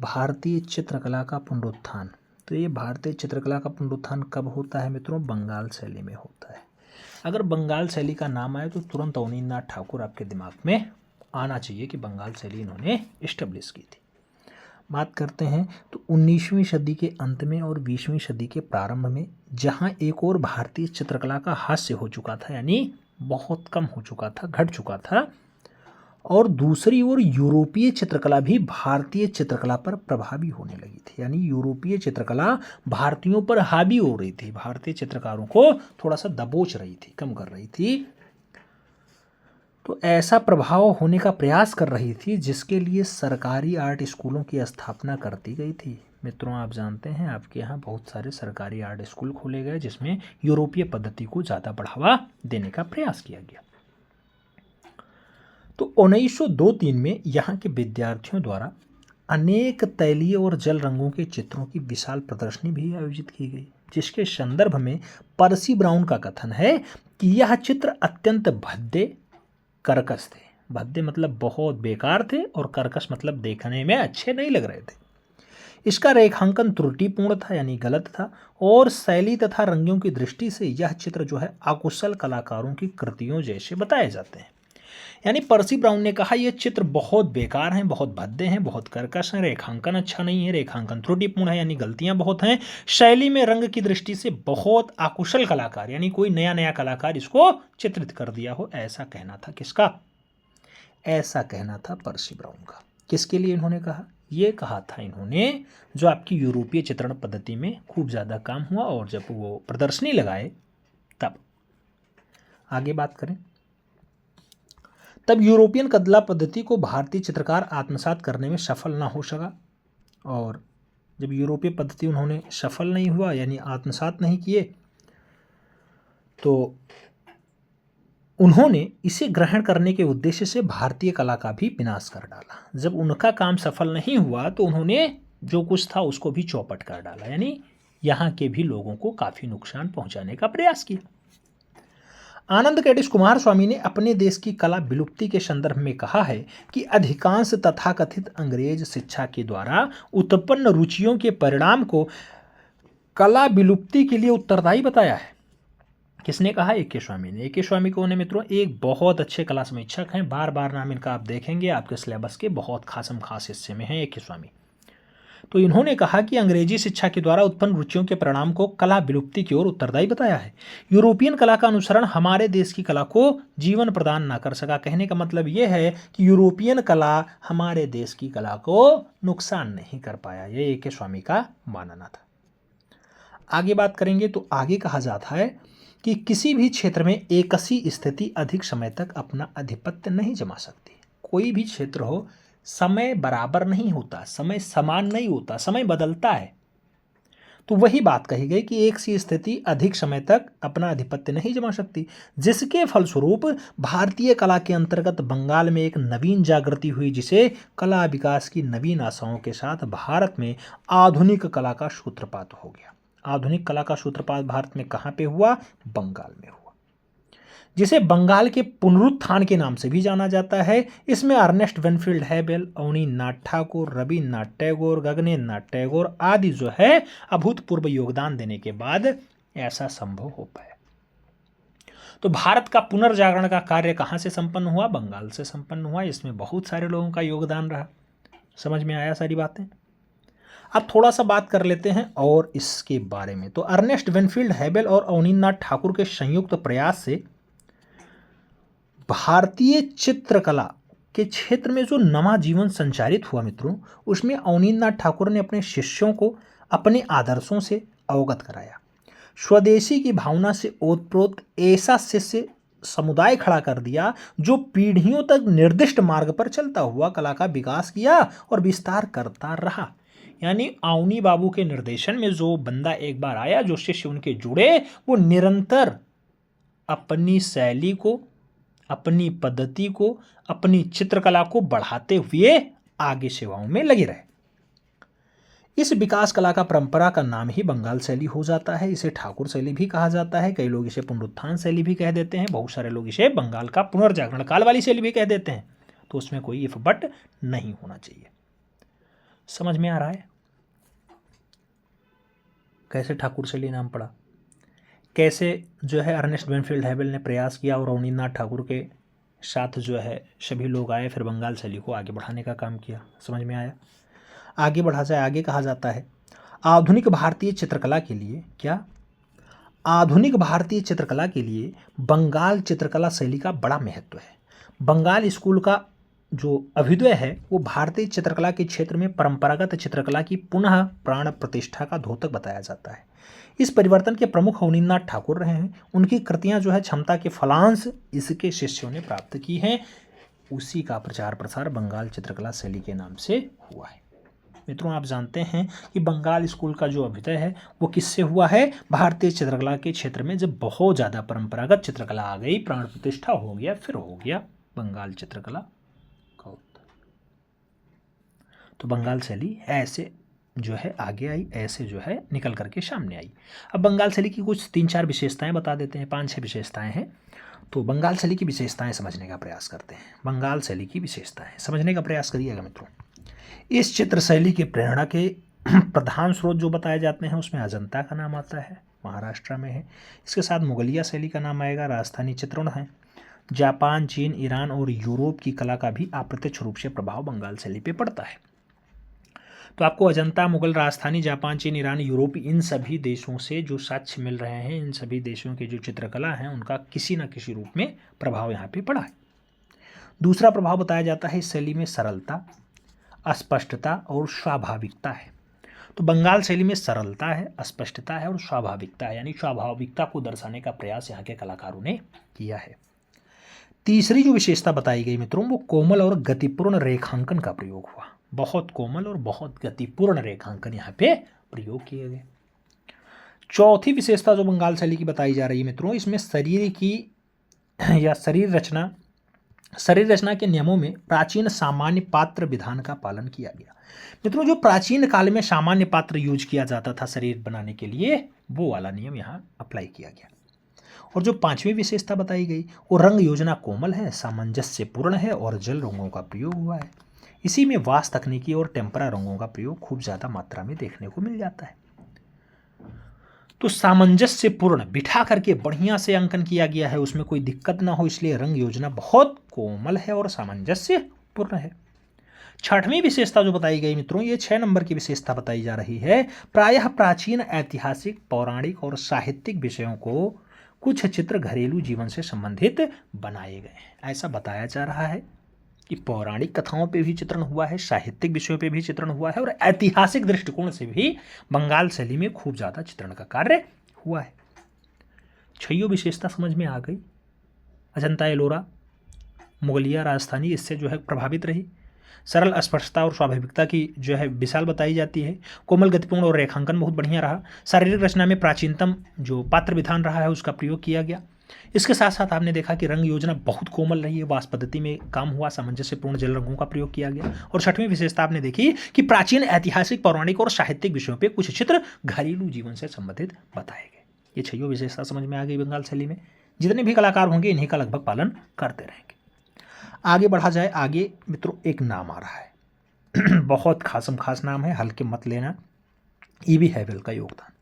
भारतीय चित्रकला का पुनरुत्थान। तो ये भारतीय चित्रकला का पुनरुत्थान कब होता है मित्रों? बंगाल शैली में होता है। अगर बंगाल शैली का नाम आए तो तुरंत अवनींद्रनाथ ठाकुर आपके दिमाग में आना चाहिए कि बंगाल शैली इन्होंने इस्टेब्लिश की थी। बात करते हैं तो 19वीं सदी के अंत में और 20वीं सदी के प्रारंभ में जहाँ एक और भारतीय चित्रकला का हास्य हो चुका था, यानी बहुत कम हो चुका था, घट चुका था, और दूसरी ओर यूरोपीय चित्रकला भी भारतीय चित्रकला पर प्रभावी होने लगी थी, यानी यूरोपीय चित्रकला भारतीयों पर हावी हो रही थी, भारतीय चित्रकारों को थोड़ा सा दबोच रही थी, कम कर रही थी। तो ऐसा प्रभाव होने का प्रयास कर रही थी जिसके लिए सरकारी आर्ट स्कूलों की स्थापना कर दी गई थी। मित्रों, आप जानते हैं आपके यहाँ बहुत सारे सरकारी आर्ट स्कूल खोले गए जिसमें यूरोपीय पद्धति को ज़्यादा बढ़ावा देने का प्रयास किया गया। तो 1902-3 में यहाँ के विद्यार्थियों द्वारा अनेक तैलीय और जल रंगों के चित्रों की विशाल प्रदर्शनी भी आयोजित की गई, जिसके संदर्भ में पर्सी ब्राउन का कथन है कि यह चित्र अत्यंत भद्दे कर्कश थे। भद्दे मतलब बहुत बेकार थे और कर्कश मतलब देखने में अच्छे नहीं लग रहे थे। इसका रेखांकन त्रुटिपूर्ण था, यानी गलत था, और शैली तथा रंगों की दृष्टि से यह चित्र जो है अकुशल कलाकारों की कृतियों जैसे बताए जाते हैं। यानी पर्सी ब्राउन ने कहा यह चित्र बहुत बेकार हैं, बहुत भद्दे हैं, बहुत कर्कश हैं, रेखांकन अच्छा नहीं है, रेखांकन त्रुटिपूर्ण है, यानी गलतियां बहुत हैं, शैली में रंग की दृष्टि से बहुत अकुशल कलाकार, यानी कोई नया नया कलाकार इसको चित्रित कर दिया हो, ऐसा कहना था। किसका? ऐसा कहना था पर्सी ब्राउन का। किसके लिए इन्होंने कहा? ये कहा था इन्होंने जो आपकी यूरोपीय चित्रण पद्धति में खूब ज़्यादा काम हुआ और जब वो प्रदर्शनी लगाए तब। आगे बात करें, तब यूरोपियन कला पद्धति को भारतीय चित्रकार आत्मसात करने में सफल ना हो सका, और जब यूरोपीय पद्धति उन्होंने सफल नहीं हुआ, यानी आत्मसात नहीं किए, तो उन्होंने इसे ग्रहण करने के उद्देश्य से भारतीय कला का भी विनाश कर डाला। जब उनका काम सफल नहीं हुआ तो उन्होंने जो कुछ था उसको भी चौपट कर डाला, यानी यहाँ के भी लोगों को काफ़ी नुकसान पहुँचाने का प्रयास किया। आनंद कैडिश कुमार स्वामी ने अपने देश की कला विलुप्ति के संदर्भ में कहा है कि अधिकांश तथाकथित अंग्रेज शिक्षा के द्वारा उत्पन्न रुचियों के परिणाम को कला विलुप्ति के लिए उत्तरदायी बताया है। किसने कहा? ए.के. स्वामी ने। ए.के. स्वामी कौन है मित्रों? एक बहुत अच्छे कला समीक्षक हैं, बार बार नाम इनका आप देखेंगे आपके सिलेबस के बहुत खासम खास हिस्से में है ए.के. स्वामी। तो इन्होंने कहा कि अंग्रेजी शिक्षा के द्वारा उत्पन्न रुचियों के परिणाम को कला विलुप्ति की ओर उत्तरदायी बताया है। यूरोपियन कला का अनुसरण हमारे देश की कला को जीवन प्रदान ना कर सका। कहने का मतलब यह है कि यूरोपियन कला हमारे देश की कला को नुकसान नहीं कर पाया, ये ए.के. स्वामी का मानना था। आगे बात करेंगे तो आगे कहा जाता है कि किसी भी क्षेत्र में एकसी स्थिति अधिक समय तक अपना आधिपत्य नहीं जमा सकती। कोई भी क्षेत्र हो, समय बराबर नहीं होता, समय समान नहीं होता, समय बदलता है। तो वही बात कही गई कि एक सी स्थिति अधिक समय तक अपना आधिपत्य नहीं जमा सकती, जिसके फलस्वरूप भारतीय कला के अंतर्गत बंगाल में एक नवीन जागृति हुई, जिसे कला विकास की नवीन आशाओं के साथ भारत में आधुनिक कला का सूत्रपात हो गया। आधुनिक कला का सूत्रपात भारत में कहाँ पे हुआ? बंगाल में हुआ, जिसे बंगाल के पुनरुत्थान के नाम से भी जाना जाता है। इसमें अर्नेस्ट वेनफील्ड हैबेल, अवनींद्रनाथ ठाकुर, रविन्द्रनाथ टैगोर, गगनेन्द्रनाथ टैगोर आदि जो है अभूतपूर्व योगदान देने के बाद ऐसा संभव हो पाया। तो भारत का पुनर्जागरण का कार्य कहाँ से संपन्न हुआ? बंगाल से संपन्न हुआ। इसमें बहुत सारे लोगों का योगदान रहा। समझ में आया सारी बातें? अब थोड़ा सा बात कर लेते हैं और इसके बारे में। तो अर्नेस्ट वेनफील्ड हैबेल और अवनींद्रनाथ ठाकुर के संयुक्त प्रयास से भारतीय चित्रकला के क्षेत्र में जो नवा जीवन संचारित हुआ मित्रों, उसमें अवनींद्रनाथ ठाकुर ने अपने शिष्यों को अपने आदर्शों से अवगत कराया। स्वदेशी की भावना से ओतप्रोत ऐसा शिष्य समुदाय खड़ा कर दिया जो पीढ़ियों तक निर्दिष्ट मार्ग पर चलता हुआ कला का विकास किया और विस्तार करता रहा। यानी अवनी बाबू के निर्देशन में जो बंदा एक बार आया, जो शिष्य उनके जुड़े, वो निरंतर अपनी शैली को, अपनी पद्धति को, अपनी चित्रकला को बढ़ाते हुए आगे सेवाओं में लगे रहे। इस विकास कला का परंपरा का नाम ही बंगाल शैली हो जाता है। इसे ठाकुर शैली भी कहा जाता है, कई लोग इसे पुनरुत्थान शैली भी कह देते हैं, बहुत सारे लोग इसे बंगाल का पुनर्जागरण काल वाली शैली भी कह देते हैं। तो उसमें कोई इफ बट नहीं होना चाहिए। समझ में आ रहा है कैसे ठाकुर शैली नाम पड़ा, कैसे जो है अर्नेस्ट वेनफील्ड हैवेल ने प्रयास किया और अवनींद्रनाथ ठाकुर के साथ जो है सभी लोग आए, फिर बंगाल शैली को आगे बढ़ाने का काम किया। समझ में आया। आगे बढ़ा जाए, आगे कहा जाता है आधुनिक भारतीय चित्रकला के लिए क्या, आधुनिक भारतीय चित्रकला के लिए बंगाल चित्रकला शैली का बड़ा महत्व है। बंगाल स्कूल का जो अभ्युदय है वो भारतीय चित्रकला के क्षेत्र में परंपरागत चित्रकला की पुनः प्राण प्रतिष्ठा का द्योतक बताया जाता है। इस परिवर्तन के प्रमुख अवनींद्रनाथ ठाकुर रहे हैं। उनकी कृतियां जो है क्षमता के फलांश इसके शिष्यों ने प्राप्त की हैं। उसी का प्रचार प्रसार बंगाल चित्रकला शैली के नाम से हुआ है। मित्रों, आप जानते हैं कि बंगाल स्कूल का जो अभ्युदय है वो किससे हुआ है, भारतीय चित्रकला के क्षेत्र में जब बहुत ज़्यादा परंपरागत चित्रकला आ गई, प्राण प्रतिष्ठा हो गया, फिर हो गया बंगाल चित्रकला का उत्तर। तो बंगाल शैली ऐसे जो है आगे आई, ऐसे जो है निकल करके सामने आई। अब बंगाल शैली की कुछ 3-4 विशेषताएं बता देते हैं, 5-6 विशेषताएं हैं। तो बंगाल शैली की विशेषताएं समझने का प्रयास करते हैं। बंगाल शैली की विशेषताएं समझने का प्रयास करिएगा मित्रों। इस चित्र शैली की प्रेरणा के प्रधान स्रोत जो बताए जाते हैं उसमें अजंता का नाम आता है, महाराष्ट्र में है। इसके साथ मुगलिया शैली का नाम आएगा, राजस्थानी चित्रण है। जापान, चीन, ईरान और यूरोप की कला का भी अप्रत्यक्ष रूप से प्रभाव बंगाल शैली पे पड़ता है। तो आपको अजंता, मुगल, राजस्थानी, जापान, चीन, ईरान, यूरोप, इन सभी देशों से जो साक्ष्य मिल रहे हैं, इन सभी देशों की जो चित्रकला है उनका किसी न किसी रूप में प्रभाव यहाँ पे पड़ा है। दूसरा प्रभाव बताया जाता है इस शैली में सरलता, अस्पष्टता और स्वाभाविकता है। तो बंगाल शैली में सरलता है, अस्पष्टता है और स्वाभाविकता है, यानी स्वाभाविकता को दर्शाने का प्रयास यहाँ के कलाकारों ने किया है। तीसरी जो विशेषता बताई गई मित्रों वो कोमल और गतिपूर्ण रेखांकन का प्रयोग हुआ। बहुत कोमल और बहुत गतिपूर्ण रेखांकन यहाँ पे प्रयोग किए गए। चौथी विशेषता जो बंगाल शैली की बताई जा रही है मित्रों, इसमें शरीर की या शरीर रचना के नियमों में प्राचीन सामान्य पात्र विधान का पालन किया गया। मित्रों, जो प्राचीन काल में सामान्य पात्र यूज किया जाता था शरीर बनाने के लिए, वो वाला नियम यहाँ अप्लाई किया गया। और जो पांचवी विशेषता बताई गई वो रंग योजना कोमल है, सामंजस्यपूर्ण है और जल रंगों का प्रयोग हुआ है। इसी में वास तकनीकी और टेम्परा रंगों का प्रयोग खूब ज़्यादा मात्रा में देखने को मिल जाता है। तो सामंजस्यपूर्ण बिठा करके बढ़िया से अंकन किया गया है, उसमें कोई दिक्कत ना हो, इसलिए रंग योजना बहुत कोमल है और सामंजस्यपूर्ण है। छठवीं विशेषता जो बताई गई मित्रों, ये 6 नंबर की विशेषता बताई जा रही है। प्रायः प्राचीन ऐतिहासिक, पौराणिक और साहित्यिक विषयों को कुछ चित्र घरेलू जीवन से संबंधित बनाए गए। ऐसा बताया जा रहा है कि पौराणिक कथाओं पे भी चित्रण हुआ है, साहित्यिक विषयों पे भी चित्रण हुआ है और ऐतिहासिक दृष्टिकोण से भी बंगाल शैली में खूब ज़्यादा चित्रण का कार्य हुआ है। 6 विशेषता समझ में आ गई। अजंता, एलोरा, मुगलिया, राजस्थानी इससे जो है प्रभावित रही। सरल, स्पष्टता और स्वाभाविकता की जो है विशाल बताई जाती है। कोमल, गतिपूर्ण और रेखांकन बहुत बढ़िया रहा। शारीरिक रचना में प्राचीनतम जो पात्र विधान रहा है उसका प्रयोग किया गया। इसके साथ साथ आपने देखा कि रंग योजना बहुत कोमल रही है, वास पद्धति में काम हुआ, सामंजस्यपूर्ण जल रंगों का प्रयोग किया गया। और 6वीं विशेषता आपने देखी कि प्राचीन ऐतिहासिक, पौराणिक और साहित्यिक विषयों पर कुछ चित्र घरेलू जीवन से संबंधित बताए गए। ये 6 विशेषता समझ में आ गई बंगाल शैली में। जितने भी कलाकार होंगे इन्हीं का लगभग पालन करते रहेंगे। आगे बढ़ा जाए, आगे मित्रों एक नाम आ रहा है बहुत खास नाम है, हल्के मत लेना। ईवी हैवेल का योगदान।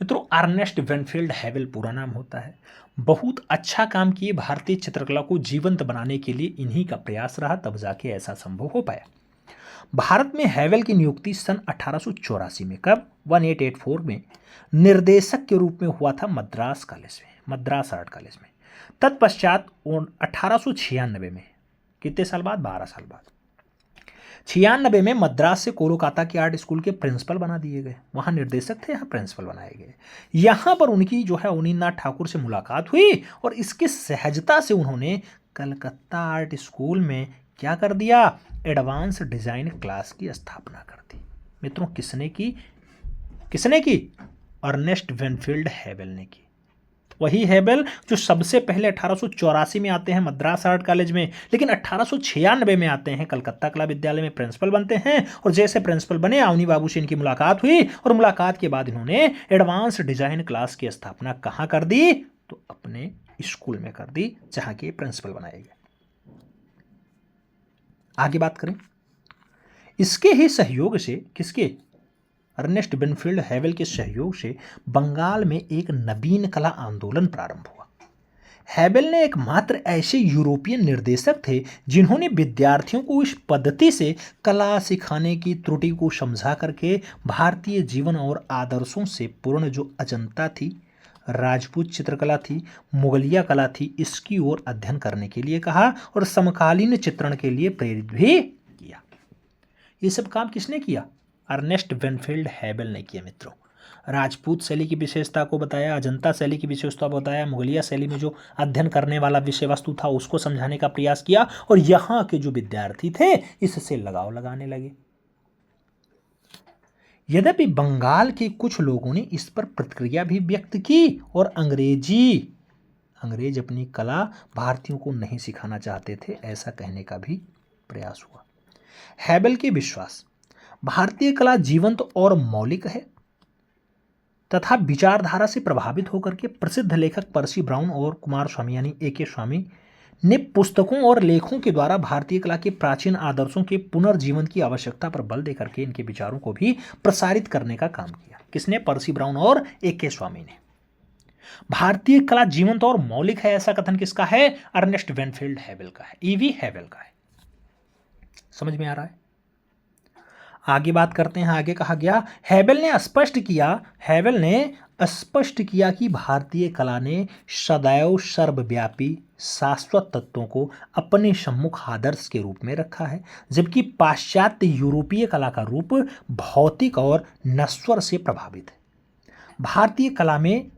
मित्रों, अर्नेस्ट वेनफील्ड हैवेल पूरा नाम होता है। बहुत अच्छा काम किए, भारतीय चित्रकला को जीवंत बनाने के लिए इन्हीं का प्रयास रहा, तब जाके ऐसा संभव हो पाया। भारत में हैवेल की नियुक्ति सन 1884 में, कब, 1884 में निर्देशक के रूप में हुआ था मद्रास कॉलेज में, मद्रास आर्ट कॉलेज में। तत्पश्चात 1896 में, कितने साल बाद, 12 साल बाद, 96 में मद्रास से कोलकाता के आर्ट स्कूल के प्रिंसिपल बना दिए गए। वहाँ निर्देशक थे, यहाँ प्रिंसिपल बनाए गए। यहाँ पर उनकी जो है अवनींद्रनाथ ठाकुर से मुलाकात हुई और इसकी सहजता से उन्होंने कलकत्ता आर्ट स्कूल में क्या कर दिया, एडवांस डिजाइन क्लास की स्थापना कर दी। मित्रों, किसने की? अर्नेस्ट वेनफील्ड हैवेल ने की। वही हैवेल जो सबसे पहले 1884 में आते हैं मद्रास आर्ट कॉलेज में, लेकिन 1896 में आते हैं कलकत्ता कला विद्यालय में, प्रिंसिपल बनते हैं। और जैसे प्रिंसिपल बने, अवनी बाबू से इनकी मुलाकात हुई और मुलाकात के बाद इन्होंने एडवांस डिजाइन क्लास की स्थापना कहाँ कर दी, तो अपने स्कूल में कर दी, जहाँ के प्रिंसिपल बनाए गए। आगे बात करें, इसके ही सहयोग से, किसके, अर्नेस्ट विनफील्ड हैवेल के सहयोग से बंगाल में एक नवीन कला आंदोलन प्रारंभ हुआ। हैवेल ने एकमात्र ऐसे यूरोपियन निर्देशक थे जिन्होंने विद्यार्थियों को इस पद्धति से कला सिखाने की त्रुटि को समझा करके भारतीय जीवन और आदर्शों से पूर्ण जो अजंता थी, राजपूत चित्रकला थी, मुगलिया कला थी, इसकी ओर अध्ययन करने के लिए कहा और समकालीन चित्रण के लिए प्रेरित भी किया। ये सब काम किसने किया? अर्नेस्ट विनफील्ड हैवेल ने किया मित्रों। राजपूत शैली की विशेषता को बताया, अजंता शैली की विशेषता बताया, मुगलिया शैली में जो अध्ययन करने वाला विषय वस्तु था उसको समझाने का प्रयास किया और यहाँ के जो विद्यार्थी थे इससे लगाव लगाने लगे। यद्यपि बंगाल के कुछ लोगों ने इस पर प्रतिक्रिया भी व्यक्त की और अंग्रेज अपनी कला भारतीयों को नहीं सिखाना चाहते थे, ऐसा कहने का भी प्रयास हुआ। हैवेल के विश्वास, भारतीय कला जीवंत और मौलिक है तथा विचारधारा से प्रभावित होकर के प्रसिद्ध लेखक पर्सी ब्राउन और कुमार स्वामी यानी A.K. स्वामी ने पुस्तकों और लेखों के द्वारा भारतीय कला के प्राचीन आदर्शों के पुनर्जीवन की आवश्यकता पर बल देकर के इनके विचारों को भी प्रसारित करने का काम किया। किसने? पर्सी ब्राउन और A.K. स्वामी ने। भारतीय कला जीवंत और मौलिक है, ऐसा कथन किसका है? अर्नेस्ट विनफील्ड हैवेल का है, E.V. हैवेल का है। समझ में आ रहा है? आगे बात करते हैं। आगे कहा गया, हैवेल ने स्पष्ट किया कि भारतीय कला ने सदैव सर्वव्यापी शाश्वत तत्वों को अपने सम्मुख आदर्श के रूप में रखा है, जबकि पाश्चात्य यूरोपीय कला का रूप भौतिक और नश्वर से प्रभावित है। भारतीय कला में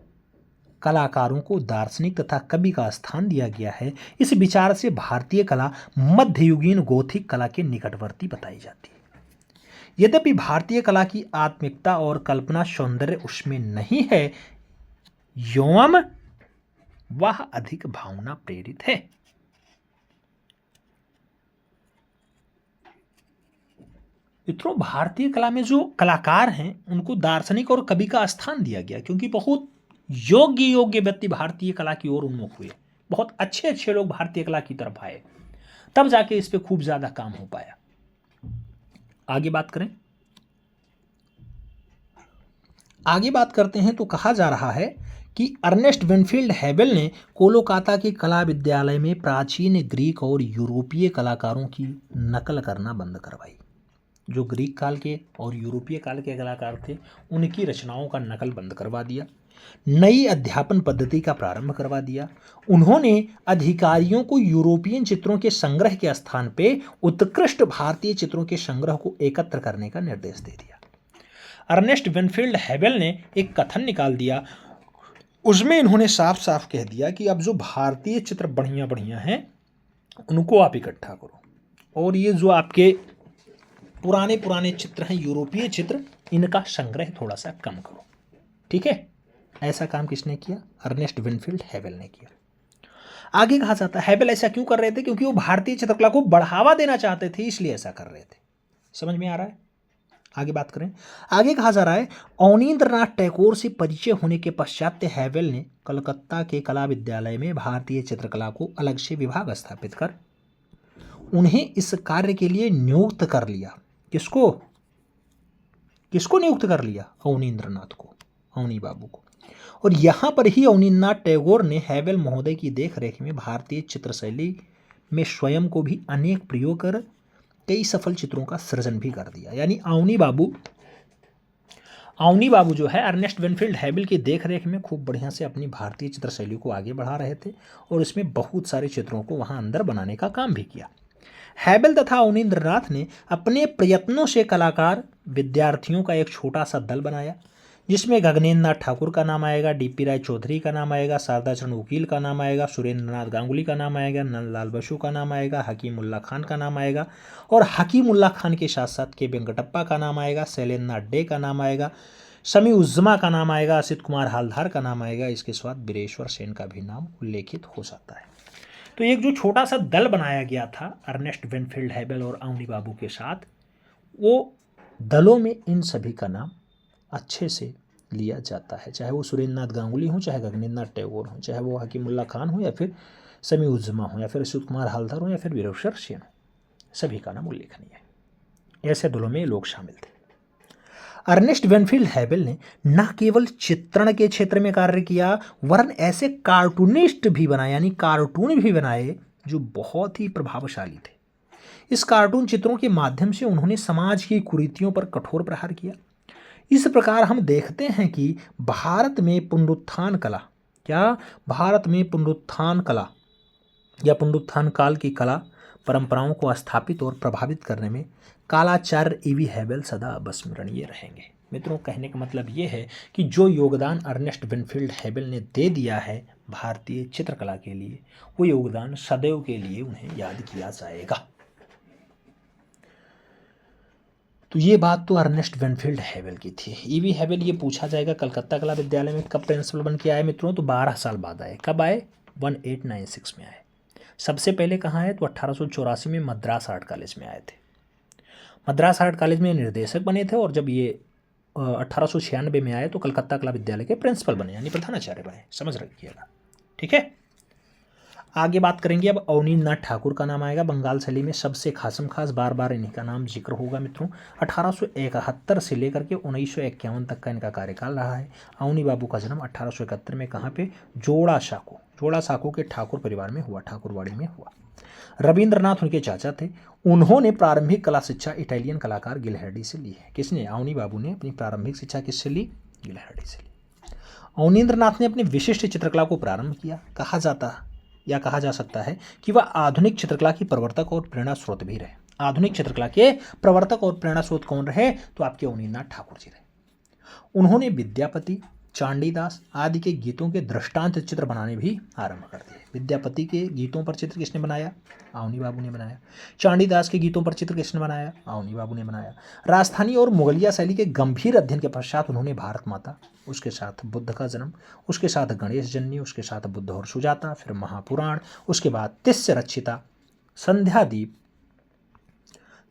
कलाकारों को दार्शनिक तथा कवि का स्थान दिया गया है। इस विचार से भारतीय कला मध्ययुगीन गोथिक कला के निकटवर्ती बताई जाती है। यद्यपि भारतीय कला की आत्मिकता और कल्पना सौंदर्य उसमें नहीं है, एवं वह अधिक भावना प्रेरित है। मित्रों, भारतीय कला में जो कलाकार हैं उनको दार्शनिक और कवि का स्थान दिया गया, क्योंकि बहुत योग्य व्यक्ति भारतीय कला की ओर उन्मुख हुए, बहुत अच्छे लोग भारतीय कला की तरफ आए, तब जाके इस पे खूब ज्यादा काम हो पाया। आगे बात करते हैं तो कहा जा रहा है कि अर्नेस्ट विनफील्ड हैवेल ने कोलकाता के कला विद्यालय में प्राचीन ग्रीक और यूरोपीय कलाकारों की नकल करना बंद करवाई। जो ग्रीक काल के और यूरोपीय काल के कलाकार थे उनकी रचनाओं का नकल बंद करवा दिया। नई अध्यापन पद्धति का प्रारंभ करवा दिया। उन्होंने अधिकारियों को यूरोपियन चित्रों के संग्रह के स्थान पे उत्कृष्ट भारतीय चित्रों के संग्रह को एकत्र करने का निर्देश दे दिया। अर्नेस्ट विनफील्ड हैवेल ने एक कथन निकाल दिया, उसमें इन्होंने साफ साफ कह दिया कि अब जो भारतीय चित्र बढ़िया हैं उनको आप इकट्ठा करो, और ये जो आपके पुराने चित्र हैं यूरोपीय चित्र, इनका संग्रह थोड़ा सा कम करो। ठीक है, ऐसा काम किसने किया? अर्नेस्ट विनफील्ड हैवेल ने किया। आगे कहा जाता है हैवेल ऐसा क्यों कर रहे थे? क्योंकि वो भारतीय चित्रकला को बढ़ावा देना चाहते थे, इसलिए ऐसा कर रहे थे। समझ में आ रहा है? आगे बात करें। आगे कहा जा रहा है, अवनींद्रनाथ टैगोर से परिचय होने के पश्चात हैवेल ने कलकत्ता के कला विद्यालय में भारतीय चित्रकला को अलग से विभाग स्थापित कर उन्हें इस कार्य के लिए नियुक्त कर लिया। किसको नियुक्त कर लिया? अवनींद्रनाथ को, अवनी बाबू को। और यहाँ पर ही अवनींद्रनाथ टैगोर ने हैवेल महोदय की देखरेख में भारतीय चित्रशैली में स्वयं को भी अनेक प्रयोग कर कई सफल चित्रों का सृजन भी कर दिया। यानी अवनी बाबू जो है अर्नेस्ट विनफील्ड हैवेल की देखरेख में खूब बढ़िया से अपनी भारतीय चित्रशैली को आगे बढ़ा रहे थे और इसमें बहुत सारे चित्रों को वहाँ अंदर बनाने का काम भी किया। हैवेल तथा अवनींद्रनाथ ने अपने प्रयत्नों से कलाकार विद्यार्थियों का एक छोटा सा दल बनाया, जिसमें गगनेंद्रनाथ ठाकुर का नाम आएगा, डीपी राय चौधरी का नाम आएगा, शारदाचरण वकील का नाम आएगा, सुरेंद्रनाथ गांगुली का नाम आएगा, नंदलाल बसु का नाम आएगा, हकीमुल्ला खान का नाम आएगा, और हकीमुल्ला खान के साथ साथ के वेंकटप्पा का नाम आएगा, शैलेंद्रनाथ डे का नाम आएगा, समी उज्जमा का नाम आएगा, असित कुमार हालधार का नाम आएगा। इसके साथ बीरेश्वर सेन का भी नाम उल्लेखित हो सकता है। तो एक जो छोटा सा दल बनाया गया था अर्नेस्ट विनफील्ड हैवेल और अवनी बाबू के साथ, वो दलों में इन सभी का नाम अच्छे से लिया जाता है, चाहे वो सुरेंद्रनाथ गांगुली हो, चाहे गगनेंद्रनाथ टैगोर हो, चाहे वो हकीमुल्ला खान हो, या फिर समी उज्जमा हो, या फिर असित कुमार हालधार हो, या फिर बीरेश्वर सेन हो, सभी का नाम उल्लेखनीय है। ऐसे दलों में लोग शामिल थे। अर्नेस्ट वेनफील्ड हैबल ने न केवल चित्रण के क्षेत्र में कार्य किया वरन ऐसे कार्टूनिस्ट भी बनाए, यानी कार्टून भी बनाए जो बहुत ही प्रभावशाली थे। इस कार्टून चित्रों के माध्यम से उन्होंने समाज की कुरीतियों पर कठोर प्रहार किया। इस प्रकार हम देखते हैं कि भारत में पुनरुत्थान कला या पुनरुत्थान काल की कला परंपराओं को स्थापित और प्रभावित करने में कालाचार्य ईवी हैबल सदा अविस्मरणीय रहेंगे। मित्रों, कहने का मतलब ये है कि जो योगदान अर्नेस्ट वेनफील्ड हैबल ने दे दिया है भारतीय चित्रकला के लिए, वो योगदान सदैव के लिए उन्हें याद किया जाएगा। तो ये बात तो अर्नेस्ट वेनफील्ड हैबल की थी। ईवी हैबल, ये पूछा जाएगा कलकत्ता कला विद्यालय में कब प्रिंसिपल बन के आए मित्रों, तो 12 साल बाद आए। कब आए? 1896 में आए। सबसे पहले कहाँ आए? तो 1884 में मद्रास आर्ट कॉलेज में आए थे। मद्रास आर्ट कॉलेज में निर्देशक बने थे और जब ये 1896 में आए तो कलकत्ता कला विद्यालय के प्रिंसिपल बने, यानी प्रधानाचार्य बने। समझ रखिएगा, ठीक है। आगे बात करेंगे अब अवनींद्रनाथ ठाकुर का नाम आएगा। बंगाल शैली में सबसे खासम खास, बार बार इन्हीं का नाम जिक्र होगा मित्रों। 1871 से लेकर के 1951 तक का इनका कार्यकाल रहा है। अवनी बाबू का जन्म 1871 में कहाँ पे? जोड़ा साको के ठाकुर परिवार में हुआ, ठाकुरवाड़ी में हुआ। रविंद्रनाथ उनके चाचा थे। उन्होंने प्रारंभिक कला शिक्षा इटालियन कलाकार गिलहर्डी से ली है। किसने? अवनी बाबू ने अपनी प्रारंभिक शिक्षा किससे ली? गिलहर्डी से ली। अवनींद्रनाथ ने अपनी विशिष्ट चित्रकला को प्रारंभ किया। कहा जा सकता है कि वह आधुनिक चित्रकला की प्रवर्तक और प्रेरणा स्रोत भी रहे। आधुनिक चित्रकला के प्रवर्तक और प्रेरणा स्रोत कौन रहे? तो आपके अवनींद्रनाथ ठाकुर जी रहे। उन्होंने विद्यापति, चांडीदास आदि के गीतों के दृष्टांत चित्र बनाने भी आरंभ कर दिए। विद्यापति के गीतों पर चित्र किसने बनाया? अवनी बाबू ने बनाया। चांडीदास के गीतों पर चित्र किसने बनाया? अवनी बाबू ने बनाया। राजस्थानी और मुगलिया शैली के गंभीर अध्ययन के पश्चात उन्होंने भारत माता, उसके साथ बुद्ध का जन्म, उसके साथ गणेश जन्य, उसके साथ बुद्ध और सुजाता, फिर महापुराण, उसके बाद तिस्य रक्षिता, संध्यादीप,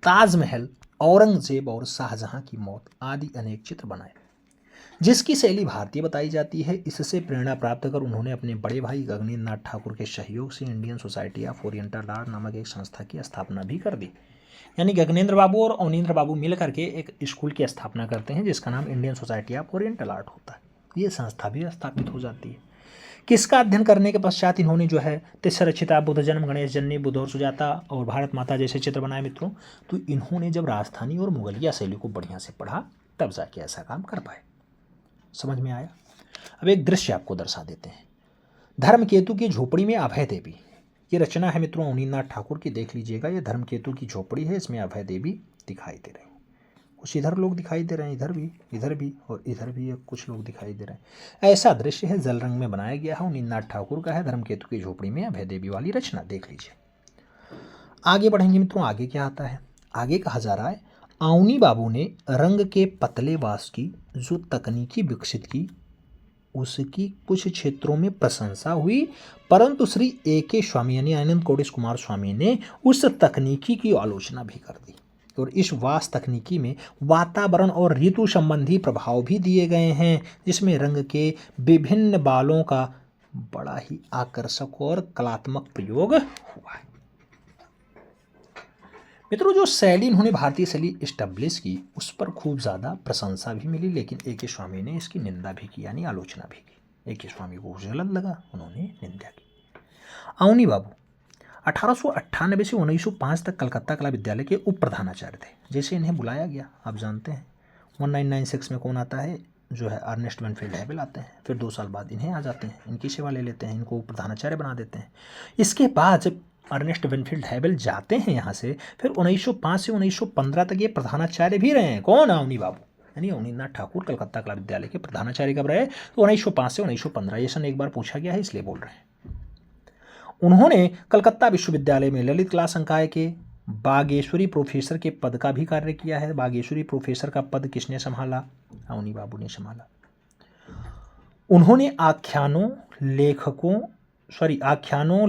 ताजमहल, औरंगजेब और शाहजहां की मौत आदि अनेक चित्र बनाए, जिसकी शैली भारतीय बताई जाती है। इससे प्रेरणा प्राप्त कर उन्होंने अपने बड़े भाई गगनेंद्रनाथ ठाकुर के सहयोग से Indian society of oriental art नामक एक संस्था की स्थापना भी कर दी। यानी गगनेंद्र बाबू और अवनींद्र बाबू मिल करके एक स्कूल की स्थापना करते हैं जिसका नाम Indian society of oriental art होता है। ये संस्था भी स्थापित हो जाती है। किसका अध्ययन करने के पश्चात इन्होंने जो है तिस्य रक्षिता, बुद्ध जन्म, गणेश जन्य, बुद्ध और सुजाता और भारत माता जैसे चित्र बनाए मित्रों। तो इन्होंने जब राजस्थानी और मुगलिया शैली को बढ़िया से पढ़ा तब जाके ऐसा काम कर पाए। समझ में आया? अब एक दृश्य आपको दर्शा देते हैं। धर्मकेतु की झोपड़ी में अभय देवी, ये रचना है मित्रों अवनींद्रनाथ ठाकुर की। देख लीजिएगा, ये धर्मकेतु की झोपड़ी है, इसमें अभय देवी दिखाई दे रही है। कुछ इधर लोग दिखाई दे रहे हैं, इधर भी और इधर भी कुछ लोग दिखाई दे रहे हैं। ऐसा दृश्य है, जल रंग में बनाया गया है, अवनींद्रनाथ ठाकुर का है। धर्मकेतु की झोपड़ी में अभय देवी वाली रचना देख लीजिए। आगे बढ़ेंगे मित्रों, आगे क्या आता है? आगे कहा जा रहा है अवनी बाबू ने रंग के पतले वास की जो तकनीकी विकसित की उसकी कुछ क्षेत्रों में प्रशंसा हुई, परंतु श्री A.K. स्वामी यानी आनंद कोडिश कुमार स्वामी ने उस तकनीकी की आलोचना भी कर दी। और इस वास तकनीकी में वातावरण और ऋतु संबंधी प्रभाव भी दिए गए हैं, जिसमें रंग के विभिन्न बालों का बड़ा ही आकर्षक और कलात्मक प्रयोग हुआ है। मित्रों, जो शैली इन्होंने भारतीय शैली इस्टेब्लिश की उस पर खूब ज़्यादा प्रशंसा भी मिली, लेकिन A.K. स्वामी ने इसकी निंदा भी की, यानी आलोचना भी की। A.K. स्वामी को गलत लगा, उन्होंने निंदा की। अवनी बाबू 1898 से 1905 तक कलकत्ता कला विद्यालय के उप प्रधानाचार्य थे। जैसे इन्हें बुलाया गया, आप जानते हैं 1996 में कौन आता है? जो है अर्नेस्ट वेनफील्ड हैबल आते हैं। फिर 2 साल बाद इन्हें आ जाते हैं, इनकी सेवा ले लेते हैं, इनको प्रधानाचार्य बना देते हैं। इसके बाद जब अर्नेस्ट वेनफील्ड हैबल जाते हैं यहाँ से, फिर 1905 से 1915 तक ये प्रधानाचार्य भी रहे हैं। कौन? अवनी बाबू, यानी अवनींद्रनाथ ठाकुर कलकत्ता कला विद्यालय के प्रधानाचार्य कब रहे? तो 1905 से 1915। ये सन एक बार पूछा गया है, इसलिए बोल रहे हैं। उन्होंने कलकत्ता विश्वविद्यालय में ललित कला संकाय के बागेश्वरी प्रोफेसर के पद का भी कार्य किया है। बागेश्वरी प्रोफेसर का पद किसने संभाला? अवनी बाबू ने संभाला। उन्होंने आख्यानों,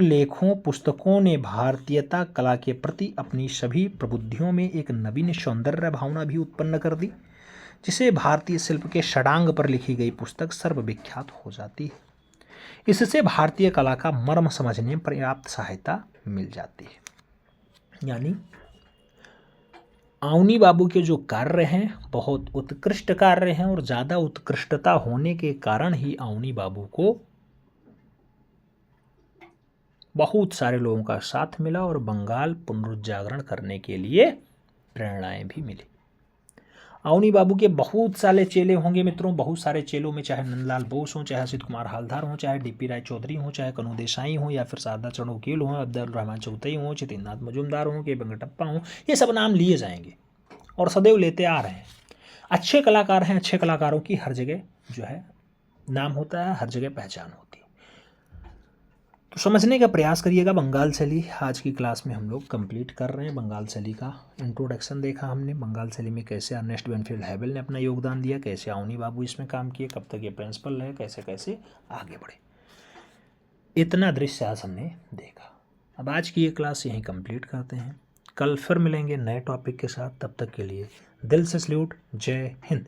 लेखों, पुस्तकों ने भारतीयता कला के प्रति अपनी सभी प्रबुद्धियों में एक नवीन सौंदर्य भावना भी उत्पन्न कर दी, जिसे भारतीय शिल्प के षडांग पर लिखी गई पुस्तक सर्वविख्यात हो जाती है। इससे भारतीय कला का मर्म समझने में पर्याप्त सहायता मिल जाती है। यानी अवनी बाबू के जो कार्य हैं बहुत उत्कृष्ट कार्य हैं और ज़्यादा उत्कृष्टता होने के कारण ही अवनी बाबू को बहुत सारे लोगों का साथ मिला और बंगाल पुनरुज्जागरण करने के लिए प्रेरणाएं भी मिली। अवनी बाबू के बहुत सारे चेले होंगे मित्रों, बहुत सारे चेलों में चाहे नंदलाल बोस हों, चाहे असित कुमार हालदार हों, चाहे डीपी राय चौधरी हों, चाहे कनू देसाई हों, या फिर शारदा चरण वकील हों, अब्दुल रहमान चौधरी हों, चितिन्द्रनाथ मजूमदार हों, के वेंकटप्पा हों, ये सब नाम लिए जाएंगे और सदैव लेते आ रहे हैं। अच्छे कलाकार हैं, अच्छे कलाकारों की हर जगह जो है नाम होता है, हर जगह पहचान होती है। तो समझने का प्रयास करिएगा। बंगाल शैली आज की क्लास में हम लोग कंप्लीट कर रहे हैं। बंगाल शैली का इंट्रोडक्शन देखा हमने, बंगाल शैली में कैसे अर्नेस्ट बेनफील्ड हैवेल ने अपना योगदान दिया, कैसे अवनी बाबू इसमें काम किए, कब तक ये प्रिंसिपल रहे, कैसे कैसे आगे बढ़े। इतना दृश्य आज हमने देखा। अब आज की ये क्लास यहीं कंप्लीट करते हैं। कल फिर मिलेंगे नए टॉपिक के साथ। तब तक के लिए दिल से सल्यूट। जय हिंद।